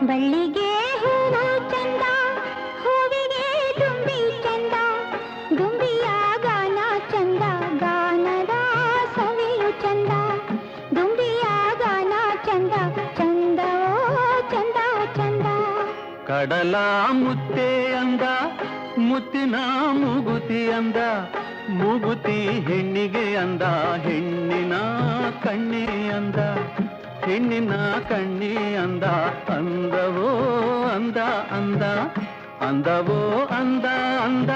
ಬಳ್ಳಿಗೆ ಹೂವು ಚಂದ, ಹೂವಿಗೆ ದುಂಬಿ ಚಂದ, ದುಂಬಿಯ ಗಾನ ಚಂದ, ಗಾನದ ಸವಿಯು ಚಂದ, ದುಂಬಿಯ ಗಾನ ಚಂದ, ಚಂದವೋ ಚಂದ ಚಂದ. ಕಡಲ ಮುತ್ತೆ ಅಂದ, ಮುತ್ತಿನ ಮೂಗುತಿ ಅಂದ, ಮೂಗುತಿ ಹೆಣ್ಣಿಗೆ ಅಂದ, ಹೆಣ್ಣಿನ ಕಣ್ಣಿ ಅಂದ, ಹೆಣ್ಣಿನ ಕಣ್ಣಿ ಅಂದ, ಅಂದವೋ ಅಂದ ಅಂದ, ಅಂದವೋ ಅಂದ ಅಂದ.